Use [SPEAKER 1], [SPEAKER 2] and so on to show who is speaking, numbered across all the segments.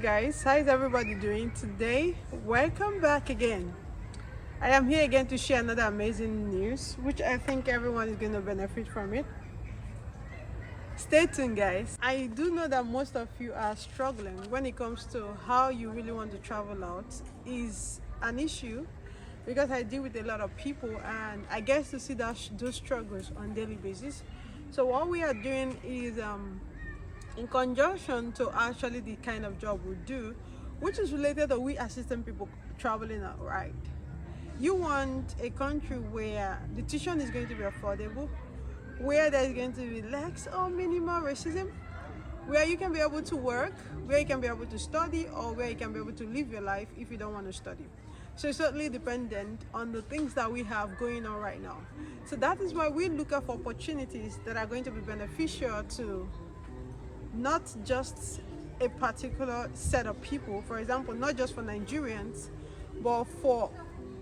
[SPEAKER 1] Guys, how is everybody doing today? Welcome back again. I am here again to share another amazing news which I think everyone is going to benefit from it. Stay tuned, guys. I do know that most of you are struggling when it comes to how you really want to travel out is an issue, because I deal with a lot of people and I get to see those struggles on a daily basis. So what we are doing is in conjunction to actually the kind of job we do, which is related to we assisting people traveling out, right? You want a country where the tuition is going to be affordable, where there is going to be less or minimal racism, where you can be able to work, where you can be able to study, or where you can be able to live your life if you don't want to study. So it's certainly dependent on the things that we have going on right now. So that is why we look for opportunities that are going to be beneficial to not just a particular set of people, for example, not just for Nigerians, but for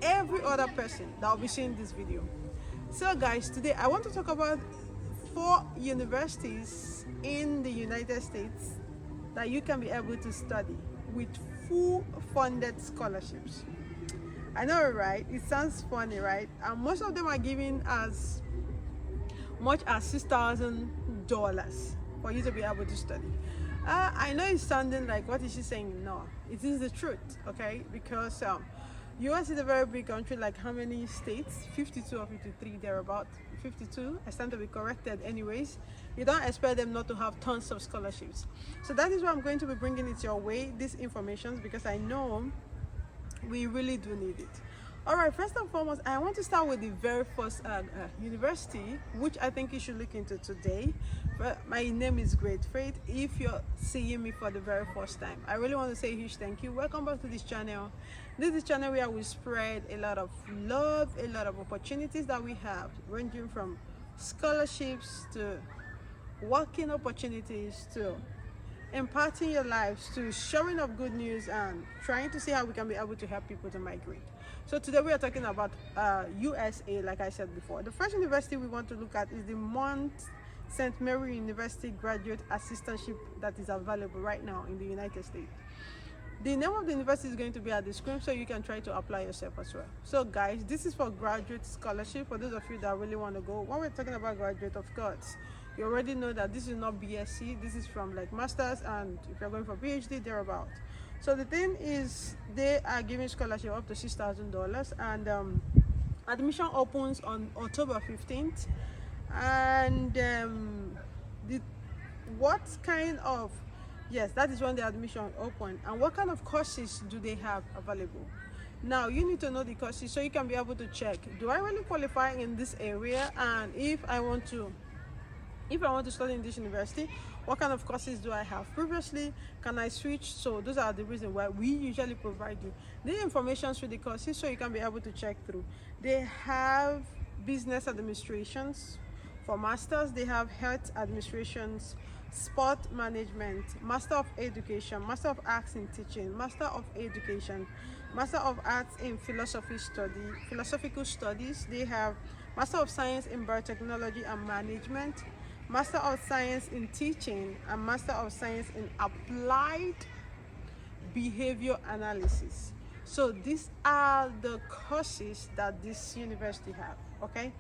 [SPEAKER 1] every other person that will be seeing this video. So guys, today I want to talk about 4 universities in the United States that you can be able to study with full funded scholarships. I know, right? It sounds funny, right? And most of them are giving as much as $6,000 for you to be able to study. I know it's sounding like, what is she saying? No, it is the truth, okay? Because US is a very big country. Like how many states? 52 or 53, thereabout. 52. I stand to be corrected anyways. You don't expect them not to have tons of scholarships. So that is why I'm going to be bringing it your way, this information, because I know we really do need it. All right, first and foremost, I want to start with the very first university, which I think you should look into today. My name is Great Faith. If you're seeing me for the very first time, I really want to say a huge thank you. Welcome back to this channel. This is a channel where we spread a lot of love, a lot of opportunities that we have, ranging from scholarships to working opportunities to imparting your lives, to showing of good news and trying to see how we can be able to help people to migrate. So today we are talking about USA, like I said before. The first university we want to look at is the Mount St. Mary University Graduate Assistantship that is available right now in the United States. The name of the university is going to be at the screen, so you can try to apply yourself as well. So guys, this is for graduate scholarship. For those of you that really want to go, when we're talking about graduate, of course, you already know that this is not BSc. This is from like masters, and if you're going for PhD, thereabout. So the thing is, they are giving scholarship up to $6,000, and admission opens on October 15th. And what kind of, yes, that is when the admission open. And what kind of courses do they have available? Now you need to know the courses so you can be able to check, do I really qualify in this area? And if I want to study in this university, what kind of courses do I have previously? Can I switch? So those are the reasons why we usually provide you the information through the courses so you can be able to check through. They have business administrations for masters. They have health administrations, sport management, master of education, master of arts in teaching, master of education, master of arts in philosophical studies. They have master of science in biotechnology and management, master of science in teaching, and master of science in applied behavior analysis. So these are the courses that this university have. Okay,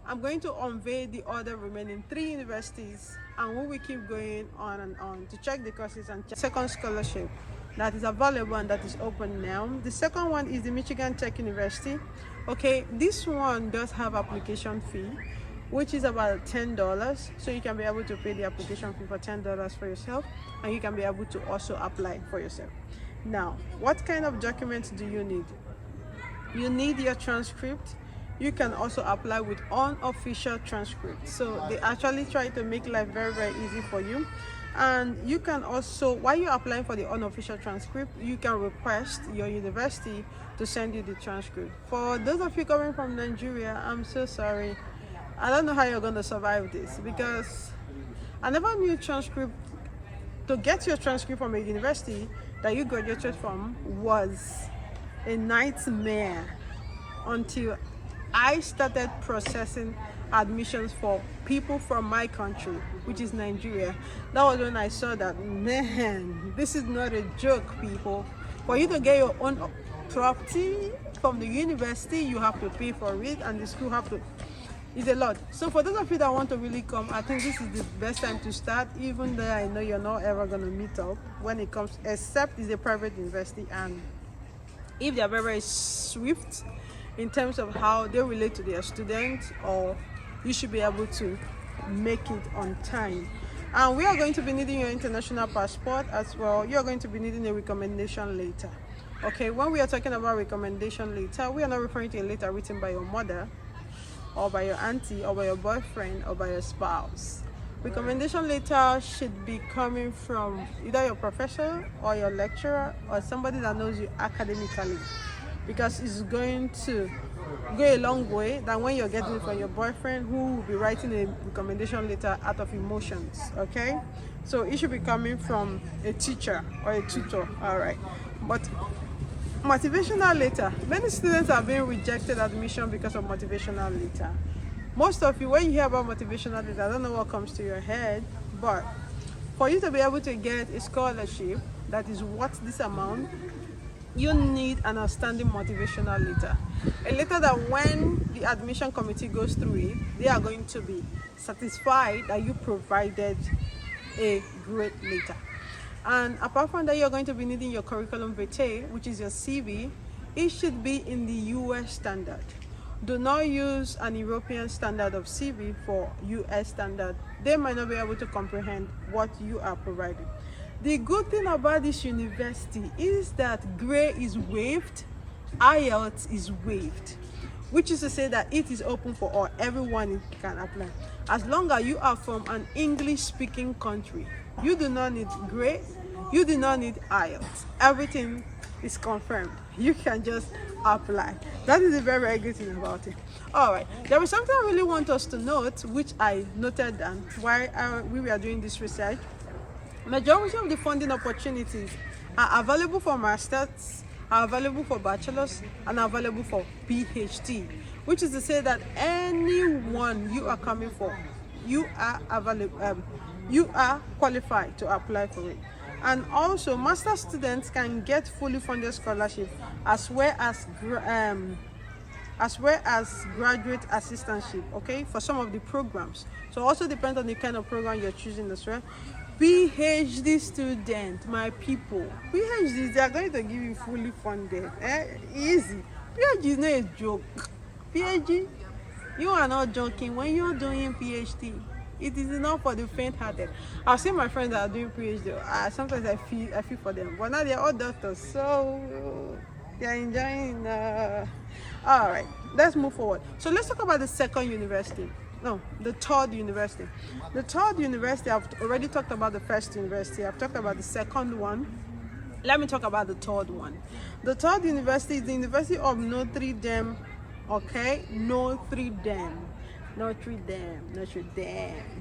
[SPEAKER 1] I'm going to unveil the other remaining 3 universities, and we will keep going on and on to check the courses and check second scholarship that is available and that is open now. The second one is the Michigan Tech University. Okay, this one does have application fee, which is about $10. So you can be able to pay the application fee for $10 for yourself, and you can be able to also apply for yourself. Now, what kind of documents do you need? You need your transcript. You can also apply with unofficial transcript. So they actually try to make life very, very easy for you. And you can also, while you're applying for the unofficial transcript, you can request your university to send you the transcript. For those of you coming from Nigeria, I'm so sorry. I don't know how you're going to survive this, because I never knew transcript, to get your transcript from a university that you graduated from was a nightmare until I started processing admissions for people from my country, which is Nigeria. That was when I saw that, man, this is not a joke, people. For you to get your own property from the university, you have to pay for it, and the school have to. It's a lot. So for those of you that want to really come, I think this is the best time to start, even though I know you're not ever going to meet up when it comes, except it's a private university, and if they're very, very swift in terms of how they relate to their students, or you should be able to make it on time. And we are going to be needing your international passport as well. You're going to be needing a recommendation letter. Okay, when we are talking about recommendation letter, we are not referring to a letter written by your mother or by your auntie or by your boyfriend or by your spouse. Recommendation letter should be coming from either your professor or your lecturer or somebody that knows you academically, because it's going to go a long way than when you're getting it from your boyfriend, who will be writing a recommendation letter out of emotions. Okay, so it should be coming from a teacher or a tutor. All right, but motivational letter, many students are being rejected admission because of motivational letter. Most of you, when you hear about motivational letter, I don't know what comes to your head, but for you to be able to get a scholarship that is worth this amount, you need an outstanding motivational letter. A letter that when the admission committee goes through it, they are going to be satisfied that you provided a great letter. And apart from that, you're going to be needing your curriculum vitae, which is your CV. It should be in the US standard. Do not use an European standard of CV for US standard. They might not be able to comprehend what you are providing. The good thing about this university is that GRE is waived, IELTS is waived, which is to say that it is open for all. Everyone can apply. As long as you are from an English-speaking country, you do not need GRE, you do not need IELTS. Everything is confirmed. You can just apply. That is a very, very good thing about it. All right, there is something I really want us to note, which I noted down while we were doing this research. Majority of the funding opportunities are available for masters, are available for bachelors, and are available for PhD, which is to say that anyone you are coming for, you are available, you are qualified to apply for it. And also, master students can get fully funded scholarship as well as graduate assistantship, okay, for some of the programs. So also depends on the kind of program you're choosing as well. PhD student, my people, PhDs, they are going to give you fully funded. Easy. PhD is not a joke. PhD, you are not joking when you're doing PhD. It is not for the faint-hearted. I've seen my friends that are doing PhD. Sometimes I feel for them, but now they're all doctors, so they're enjoying. All right, let's move forward. So let's talk about the second university. No, the third university. The third university, I've already talked about the first university. I've talked about the second one. Let me talk about the third one. The third university is the University of Notre Dame. Okay, Notre Dame.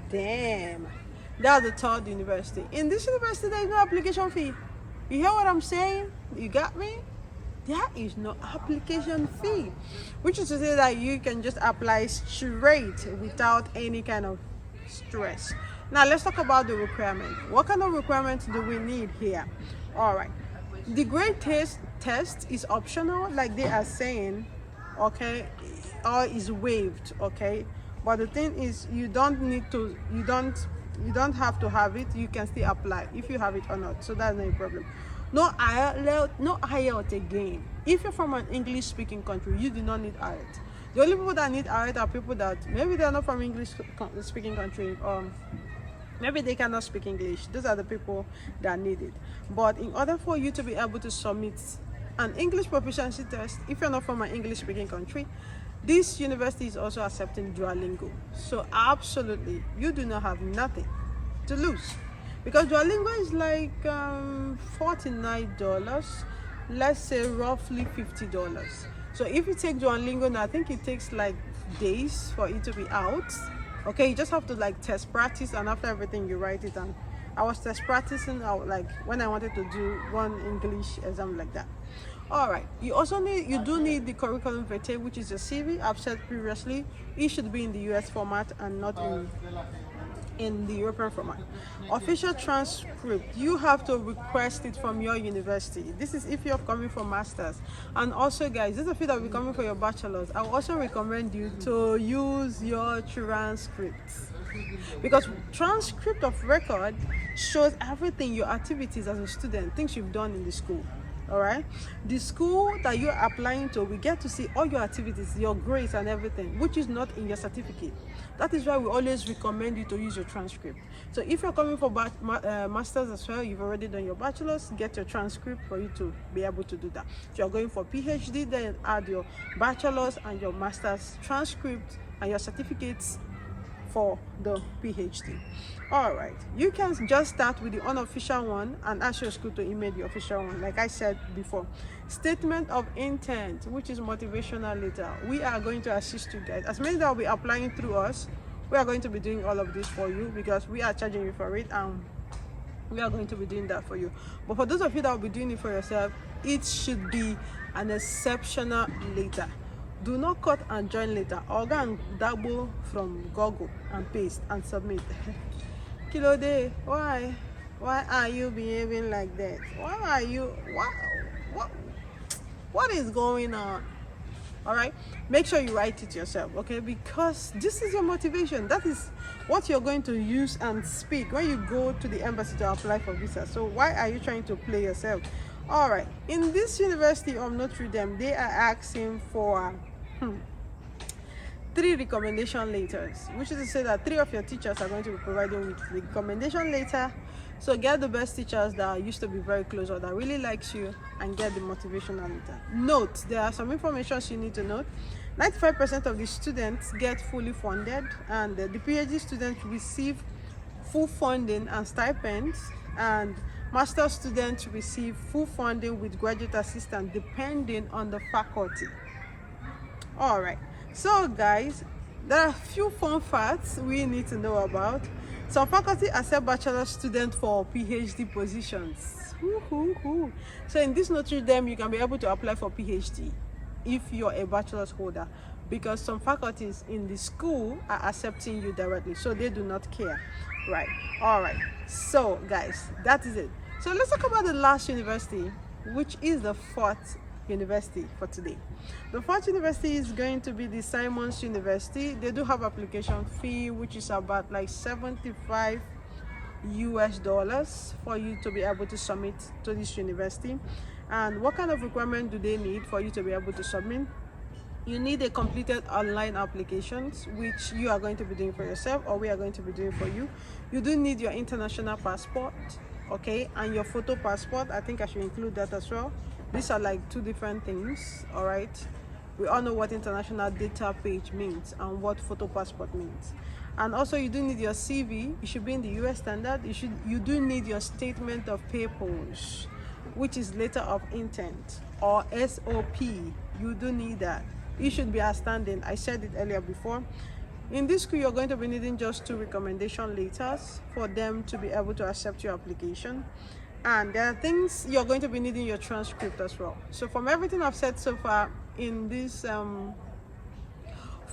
[SPEAKER 1] Damn. That's the third university. In this university, there is no application fee. You hear what I'm saying? You got me? There is no application fee, which is to say that you can just apply straight without any kind of stress. Now let's talk about the requirement. What kind of requirements do we need here? All right, the grade test is optional, like they are saying, okay, or is waived, okay. But the thing is, you don't have to have it. You can still apply if you have it or not, so that's no problem. No IELTS again. If you're from an English-speaking country, you do not need IELTS. The only people that need IELTS are people that maybe they're not from English-speaking country, or maybe they cannot speak English. Those are the people that need it. But in order for you to be able to submit an English proficiency test, if you're not from an English-speaking country, this university is also accepting Duolingo. So absolutely, you do not have nothing to lose. Because Duolingo is like $49, let's say roughly $50. So if you take Duolingo now, I think it takes like days for it to be out. Okay, you just have to like test practice, and after everything you write it down. I was test practicing out like when I wanted to do one English exam like that. All right, you do need the curriculum vitae, which is your CV. I've said previously, it should be in the US format and not in the European format. Official transcript, you have to request it from your university. This is if you're coming for masters. And also, guys, this is if you're coming for your bachelor's, I will also recommend you to use your transcripts, because transcript of record shows everything, your activities as a student, things you've done in the school. All right, the school that you're applying to, we get to see all your activities, your grades and everything, which is not in your certificate. That is why we always recommend you to use your transcript. So if you're coming for masters as well, you've already done your bachelor's, get your transcript for you to be able to do that. If you're going for PhD, then add your bachelor's and your master's transcript and your certificates for the PhD. All right, you can just start with the unofficial one and ask your school to email the official one. Like I said before, statement of intent, which is motivational letter. We are going to assist you guys. As many that will be applying through us, we are going to be doing all of this for you, because we are charging you for it, and we are going to be doing that for you. But for those of you that will be doing it for yourself, it should be an exceptional letter. Do not cut and join later, or go and double from Google and paste and submit. Kilode, why are you behaving like that? Why are you, what is going on? All right, make sure you write it yourself, okay? Because this is your motivation. That is what you're going to use and speak when you go to the embassy to apply for visa. So why are you trying to play yourself? All right, in this University of Notre Dame, they are asking for 3 recommendation letters, which is to say that 3 of your teachers are going to be providing with the recommendation letter. So get the best teachers that used to be very close or that really likes you, and get the motivational letter. Note, there are some information you need to note. 95% of the students get fully funded, and the PhD students receive full funding and stipends, and master students receive full funding with graduate assistant depending on the faculty. All right, so guys, there are a few fun facts we need to know about. Some faculty accept bachelor students for PhD positions. So in this Notre Dame, you can be able to apply for PhD if you're a bachelor's holder, because some faculties in the school are accepting you directly, so they do not care, right? All right, so guys, that is it. So let's talk about the last university, which is the 4th university for today. The 4th university is going to be the Simons University. They do have application fee, which is about like $75 for you to be able to submit to this university. And what kind of requirement do they need for you to be able to submit? You need a completed online applications, which you are going to be doing for yourself, or we are going to be doing for you. You do need your international passport, okay, and your photo passport. I think I should include that as well. These are like 2 different things. All right, we all know what international data page means and what photo passport means. And also, you do need your CV. It should be in the US standard. You do need your statement of purpose, which is letter of intent, or SOP. You do need that. It should be outstanding. I said it earlier before. In this school, you're going to be needing just 2 recommendation letters for them to be able to accept your application. And there are things you're going to be needing your transcript as well. So from everything I've said so far in these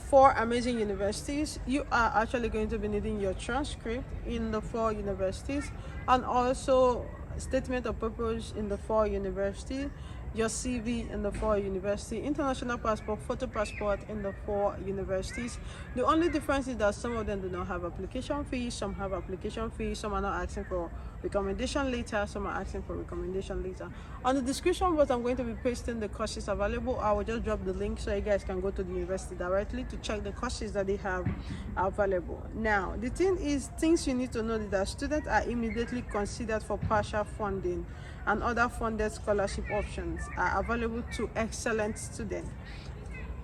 [SPEAKER 1] 4 amazing universities, you are actually going to be needing your transcript in the 4 universities, and also statement of purpose in the 4 universities, your CV in the 4 universities, international passport, photo passport in the 4 universities. The only difference is that some of them do not have application fees, some have application fees, some are not asking for recommendation letter, some are asking for recommendation letter. On the description box, I'm going to be pasting the courses available. I will just drop the link so you guys can go to the university directly to check the courses that they have available. Now, the thing is, things you need to know is that students are immediately considered for partial funding, and other funded scholarship options are available to excellent students.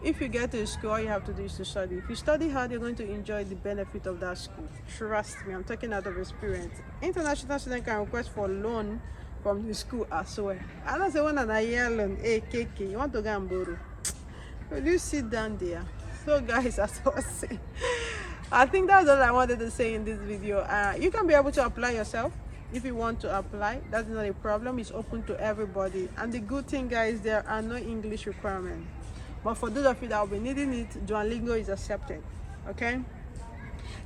[SPEAKER 1] If you get to a school, all you have to do is to study. If you study hard, you're going to enjoy the benefit of that school. Trust me, I'm talking out of experience. International students can request for loan from the school as well. I don't say one and a year loan. Hey, KK, you want to go and borrow? Will you sit down there? So guys, as I was saying, I think that's all I wanted to say in this video. You can be able to apply yourself. If you want to apply, that's not a problem. It's open to everybody. And the good thing, guys, there are no English requirements. But for those of you that will be needing it, Duolingo is accepted. Okay?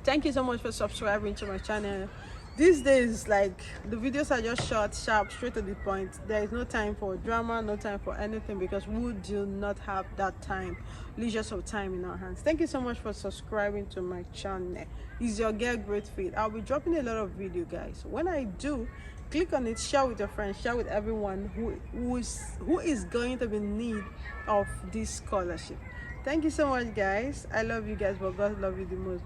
[SPEAKER 1] Thank you so much for subscribing to my channel. These days, like, the videos are just short, sharp, straight to the point. There is no time for drama, no time for anything, because we do not have that time, leisure of time in our hands. Thank you so much for subscribing to my channel. It's your girl Great Fit. I'll be dropping a lot of video, guys. When I do, click on it, share with your friends, share with everyone who is going to be in need of this scholarship. Thank you so much, guys. I love you guys, but God love you the most.